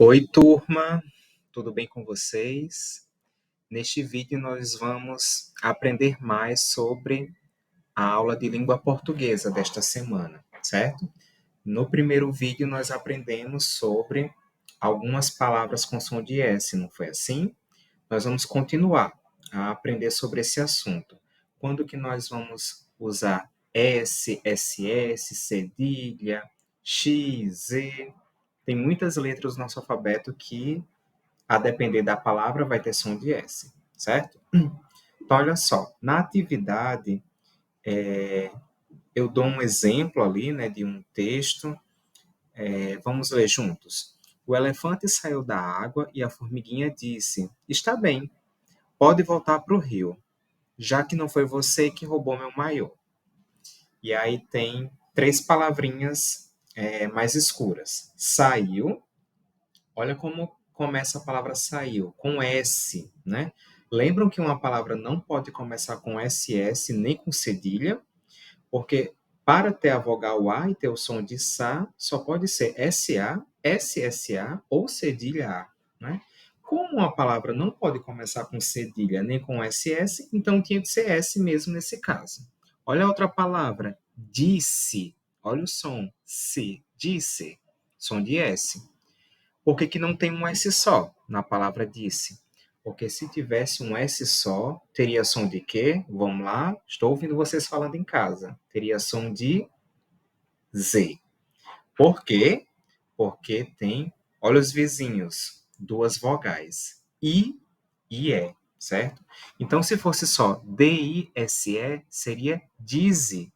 Oi, turma, tudo bem com vocês? Neste vídeo nós vamos aprender mais sobre a aula de língua portuguesa desta semana, certo? No primeiro vídeo nós aprendemos sobre algumas palavras com som de S, não foi assim? Nós vamos continuar a aprender sobre esse assunto. Quando que nós vamos usar S, SS, cedilha, X, Z? Tem muitas letras no nosso alfabeto que, a depender da palavra, vai ter som de S, certo? Então, olha só, na atividade, eu dou um exemplo ali, né, de um texto. Vamos ler juntos. O elefante saiu da água e a formiguinha disse: Está bem, pode voltar para o rio, já que não foi você que roubou meu maiô. E aí tem três palavrinhas mais escuras. Saiu. Olha como começa a palavra saiu, com S, né? Lembram que uma palavra não pode começar com SS nem com cedilha, porque para ter a vogal A e ter o som de sa, só pode ser SA, SSA ou cedilha A, né? Como a palavra não pode começar com cedilha nem com SS, então tinha que ser S mesmo nesse caso. Olha a outra palavra, disse. Olha o som, se, disse, som de S. Por que que não tem um S só na palavra disse? Porque se tivesse um S só, teria som de quê? Vamos lá, estou ouvindo vocês falando em casa. Teria som de Z. Por quê? Porque tem, olha os vizinhos, duas vogais. I e E, certo? Então, se fosse só D-I-S-E, seria dize.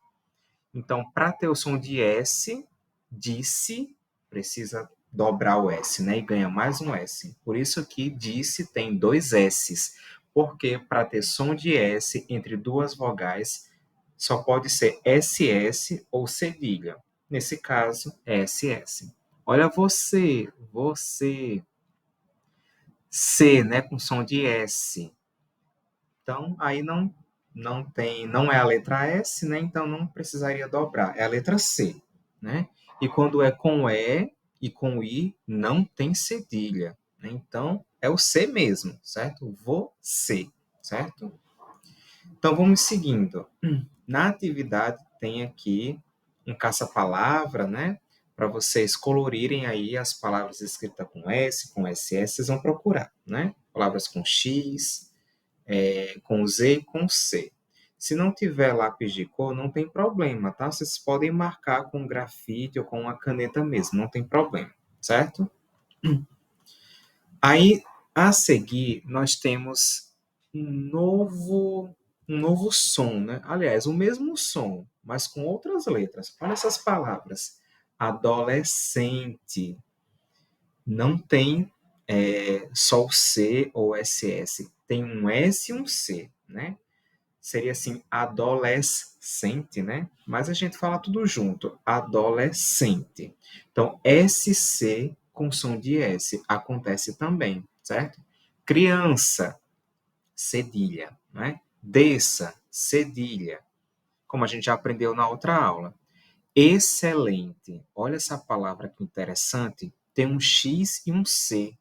Então, para ter o som de S, disse, precisa dobrar o S, né? E ganha mais um S. Por isso que disse tem dois S's. Porque para ter som de S entre duas vogais, só pode ser SS ou cedilha. Nesse caso, SS. Olha você. C, né? Com som de S. Então, aí não é a letra S, né? Então não precisaria dobrar. É a letra C, né? E quando é com E com I, não tem cedilha, né? Então é o C mesmo, certo? Você, certo? Então vamos seguindo. Na atividade tem aqui um caça-palavra, né? Para vocês colorirem aí as palavras escritas com S, com SS, vocês vão procurar, né? Palavras com X, com Z e com C. Se não tiver lápis de cor, não tem problema, tá? Vocês podem marcar com grafite ou com uma caneta mesmo, não tem problema, certo? Aí, a seguir, nós temos um novo som, né? Aliás, o mesmo som, mas com outras letras. Olha essas palavras. Adolescente. Não tem só o C ou SS. Tem um S e um C, né? Seria assim, adolescente, né? Mas a gente fala tudo junto, adolescente. Então, SC com som de S acontece também, certo? Criança, cedilha, né? Desça, cedilha, como a gente já aprendeu na outra aula. Excelente, olha essa palavra que interessante, tem um X e um C.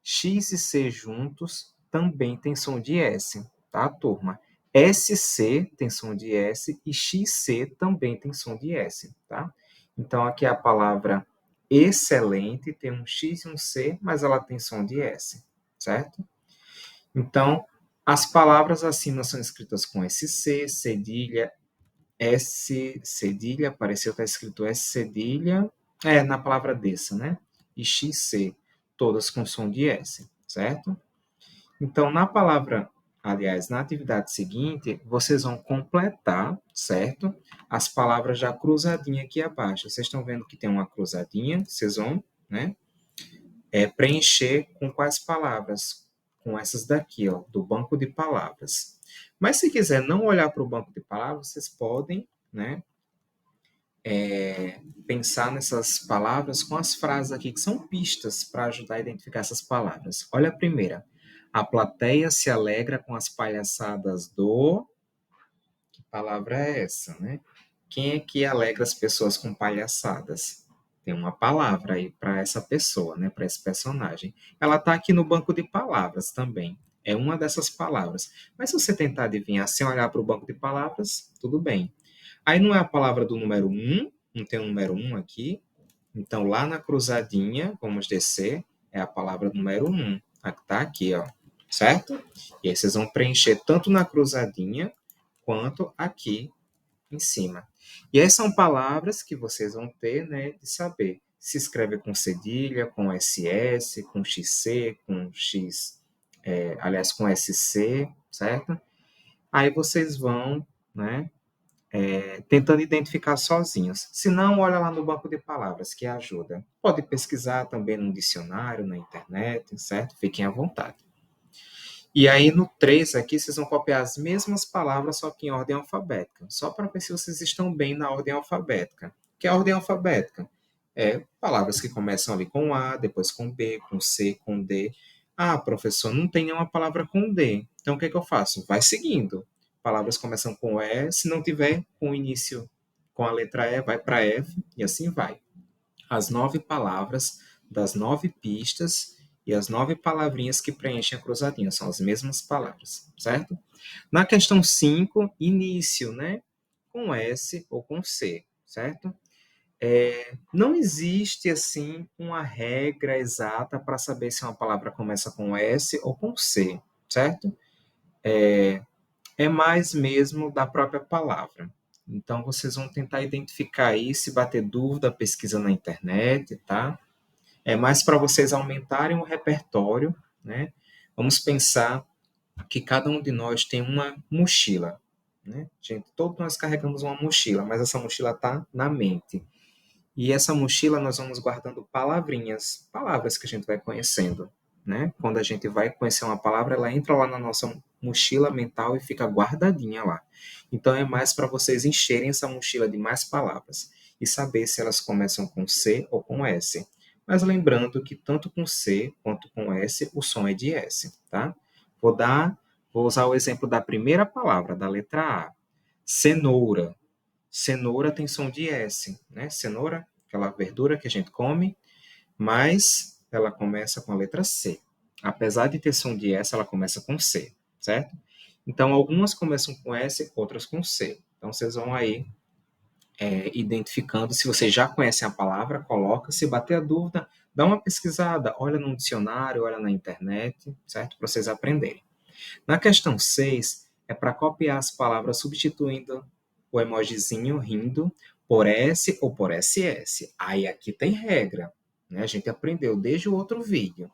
X e C juntos também tem som de S, tá, turma? SC tem som de S e XC também tem som de S, tá? Então, aqui a palavra excelente tem um X e um C, mas ela tem som de S, certo? Então, as palavras acima são escritas com SC, cedilha, S cedilha, apareceu, está escrito S cedilha, na palavra desça, né? E XC, todas com som de S, certo? Então, na atividade seguinte, vocês vão completar, certo? As palavras já cruzadinha aqui abaixo. Vocês estão vendo que tem uma cruzadinha, vocês vão, né? Preencher com quais palavras? Com essas daqui, ó, do banco de palavras. Mas se quiser não olhar para o banco de palavras, vocês podem, né? Pensar nessas palavras com as frases aqui, que são pistas para ajudar a identificar essas palavras. Olha a primeira. A plateia se alegra com as palhaçadas do... Que palavra é essa, né? Quem é que alegra as pessoas com palhaçadas? Tem uma palavra aí para essa pessoa, né? Para esse personagem. Ela está aqui no banco de palavras também. É uma dessas palavras. Mas se você tentar adivinhar sem olhar para o banco de palavras, tudo bem. Aí não é a palavra do número um, não tem o número um aqui. Então lá na cruzadinha, vamos descer, é a palavra número um. Está aqui, ó. Certo? E aí vocês vão preencher tanto na cruzadinha quanto aqui em cima. E aí são palavras que vocês vão ter, né, de saber. Se escreve com cedilha, com SS, com XC, com X, aliás, com SC, certo? Aí vocês vão, né, tentando identificar sozinhos. Se não, olha lá no banco de palavras, que ajuda. Pode pesquisar também no dicionário, na internet, certo? Fiquem à vontade. E aí no 3 aqui, vocês vão copiar as mesmas palavras, só que em ordem alfabética. Só para ver se vocês estão bem na ordem alfabética. Que é a ordem alfabética? É palavras que começam ali com A, depois com B, com C, com D. Ah, professor, não tem nenhuma palavra com D. Então o que é que eu faço? Vai seguindo. Palavras começam com E, se não tiver com o início com a letra E, vai para F e assim vai. As 9 palavras das 9 pistas e as 9 palavrinhas que preenchem a cruzadinha, são as mesmas palavras, certo? Na questão 5, início, né? Com S ou com C, certo? Não existe, assim, uma regra exata para saber se uma palavra começa com S ou com C, certo? É mais mesmo da própria palavra. Então, vocês vão tentar identificar aí, se bater dúvida, pesquisa na internet, tá? É mais para vocês aumentarem o repertório, né? Vamos pensar que cada um de nós tem uma mochila, né? Gente, todos nós carregamos uma mochila, mas essa mochila está na mente. E essa mochila nós vamos guardando palavrinhas, palavras que a gente vai conhecendo, né? Quando a gente vai conhecer uma palavra, ela entra lá na nossa mochila mental e fica guardadinha lá. Então é mais para vocês encherem essa mochila de mais palavras e saber se elas começam com C ou com S. Mas lembrando que tanto com C quanto com S o som é de S, tá? Vou usar o exemplo da primeira palavra, da letra A. Cenoura. Cenoura tem som de S, né? Cenoura, aquela verdura que a gente come, mas ela começa com a letra C. Apesar de ter som de S, ela começa com C, certo? Então, algumas começam com S, outras com C. Então, vocês vão aí identificando. Se vocês já conhecem a palavra, coloca. Se bater a dúvida, dá uma pesquisada, olha no dicionário, olha na internet, certo? Para vocês aprenderem. Na questão 6, é para copiar as palavras substituindo o emojizinho rindo por S ou por SS. Aí aqui tem regra, né? A gente aprendeu desde o outro vídeo.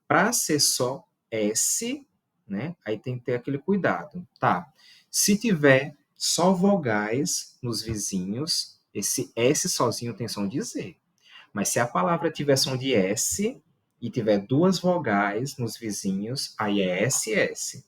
Para ser só S, né? Aí tem que ter aquele cuidado, tá? Se tiver só vogais nos vizinhos, esse S sozinho tem som de Z. Mas se a palavra tiver som de S e tiver duas vogais nos vizinhos, aí é SS.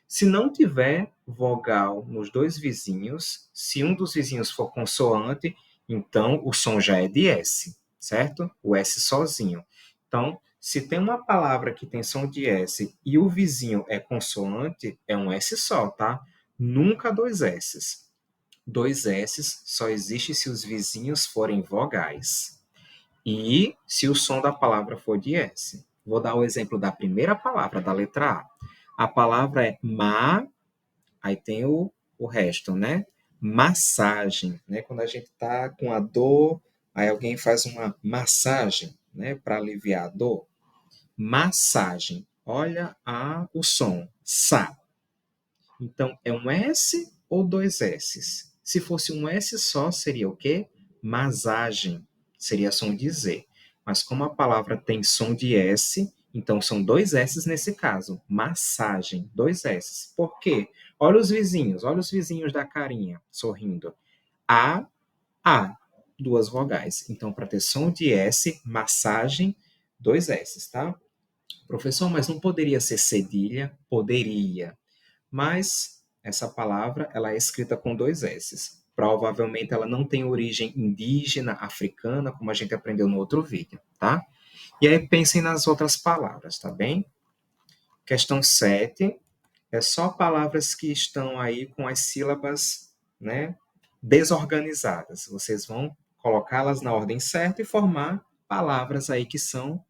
Se não tiver vogal nos dois vizinhos, se um dos vizinhos for consoante, então o som já é de S, certo? O S sozinho. Então, se tem uma palavra que tem som de S e o vizinho é consoante, é um S só, tá? Nunca dois S's. Dois S's só existe se os vizinhos forem vogais. E se o som da palavra for de S. Vou dar o exemplo da primeira palavra, da letra A. A palavra é ma, aí tem o resto, né? Massagem, né? Quando a gente tá com a dor, aí alguém faz uma massagem, né? Para aliviar a dor. Massagem. Olha o som. Sa. Então, é um S ou dois S's? Se fosse um S só, seria o quê? Masagem. Seria som de Z. Mas como a palavra tem som de S, então são dois S's nesse caso. Massagem. Dois S's. Por quê? Olha os vizinhos da carinha sorrindo. A, A. Duas vogais. Então, para ter som de S, massagem, dois S's, tá? Professor, mas não poderia ser cedilha? Poderia, mas essa palavra ela é escrita com dois S's. Provavelmente ela não tem origem indígena, africana, como a gente aprendeu no outro vídeo, tá? E aí pensem nas outras palavras, tá bem? Questão 7 é só palavras que estão aí com as sílabas, né, desorganizadas. Vocês vão colocá-las na ordem certa e formar palavras aí que são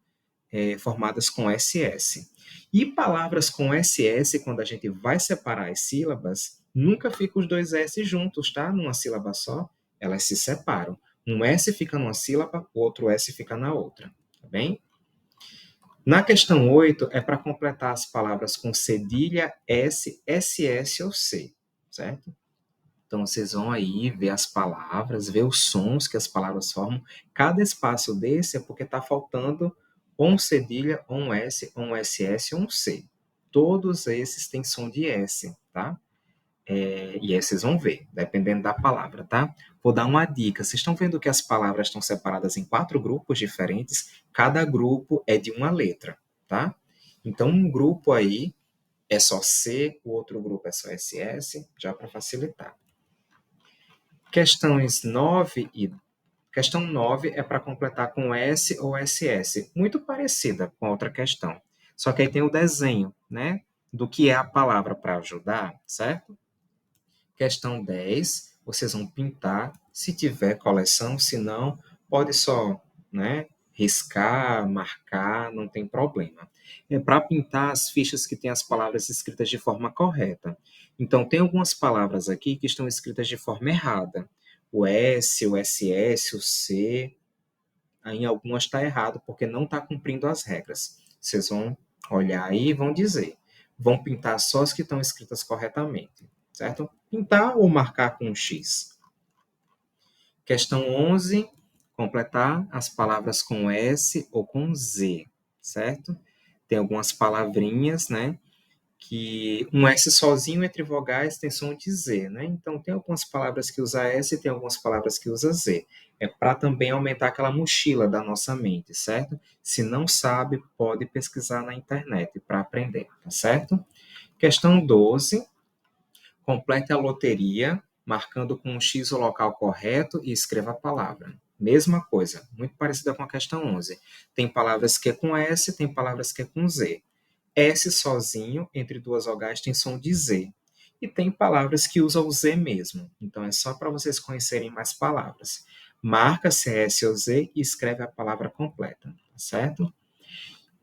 formadas com SS. E palavras com SS, quando a gente vai separar as sílabas, nunca ficam os dois S juntos, tá? Numa sílaba só, elas se separam. Um S fica numa sílaba, o outro S fica na outra, tá bem? Na questão 8, é para completar as palavras com cedilha, S, SS ou C, certo? Então, vocês vão aí ver as palavras, ver os sons que as palavras formam. Cada espaço desse é porque está faltando ou um cedilha, ou um S, ou um SS, ou um C. Todos esses têm som de S, tá? E aí vocês vão ver, dependendo da palavra, tá? Vou dar uma dica. Vocês estão vendo que as palavras estão separadas em 4 grupos diferentes? Cada grupo é de uma letra, tá? Então, um grupo aí é só C, o outro grupo é só SS, já para facilitar. Questão 9 é para completar com S ou SS, muito parecida com a outra questão. Só que aí tem o desenho, né, do que é a palavra para ajudar, certo? Questão 10, vocês vão pintar, se tiver coleção, se não, pode só, né, riscar, marcar, não tem problema. É para pintar as fichas que têm as palavras escritas de forma correta. Então, tem algumas palavras aqui que estão escritas de forma errada. O S, o SS, o C, aí em algumas está errado, porque não está cumprindo as regras. Vocês vão olhar aí e vão dizer. Vão pintar só as que estão escritas corretamente, certo? Pintar ou marcar com um X. Questão 11, completar as palavras com S ou com Z, certo? Tem algumas palavrinhas, né? Que um S sozinho entre vogais tem som de Z, né? Então, tem algumas palavras que usa S e tem algumas palavras que usa Z. É para também aumentar aquela mochila da nossa mente, certo? Se não sabe, pode pesquisar na internet para aprender, tá certo? Questão 12, complete a loteria, marcando com um X o local correto e escreva a palavra. Mesma coisa, muito parecida com a questão 11. Tem palavras que é com S, tem palavras que é com Z. S sozinho, entre duas vogais, tem som de Z. E tem palavras que usam o Z mesmo. Então, é só para vocês conhecerem mais palavras. Marca se é S ou Z e escreve a palavra completa, tá certo?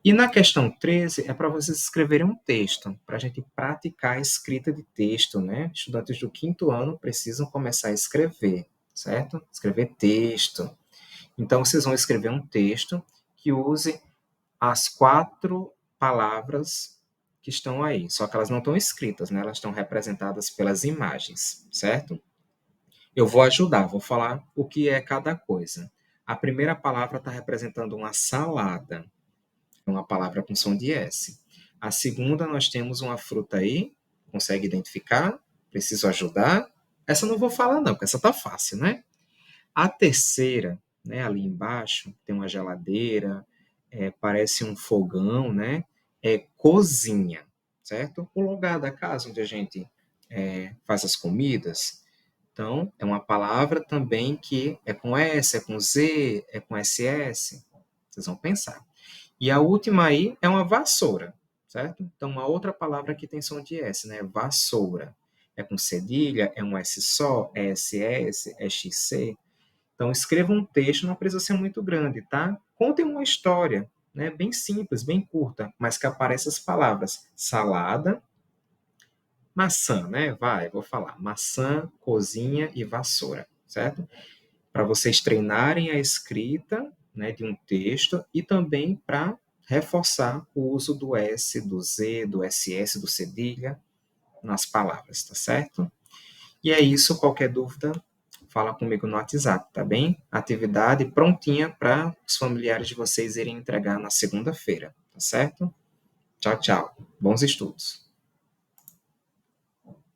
E na questão 13, é para vocês escreverem um texto, para a gente praticar a escrita de texto, né? Estudantes do 5º ano precisam começar a escrever, certo? Escrever texto. Então, vocês vão escrever um texto que use as 4 palavras que estão aí, só que elas não estão escritas, né? Elas estão representadas pelas imagens, certo? Eu vou ajudar, vou falar o que é cada coisa. A primeira palavra está representando uma salada, uma palavra com som de S. A segunda, nós temos uma fruta aí, consegue identificar? Preciso ajudar? Essa eu não vou falar não, porque essa tá fácil, né? A terceira, né, ali embaixo, tem uma geladeira, parece um fogão, né? É cozinha, certo? O lugar da casa onde a gente faz as comidas. Então, é uma palavra também que é com S, é com Z, é com SS. Vocês vão pensar. E a última aí é uma vassoura, certo? Então, uma outra palavra que tem som de S, né? Vassoura. É com cedilha, é um S só, é SS, é XC. Então, escreva um texto, não precisa ser muito grande, tá? Contem uma história, né? Bem simples, bem curta, mas que apareça as palavras salada, maçã, né? Vou falar. Maçã, cozinha e vassoura, certo? Para vocês treinarem a escrita, né, de um texto e também para reforçar o uso do S, do Z, do SS, do cedilha nas palavras, tá certo? E é isso, qualquer dúvida, fala comigo no WhatsApp, tá bem? Atividade prontinha para os familiares de vocês irem entregar na segunda-feira, tá certo? Tchau, tchau. Bons estudos.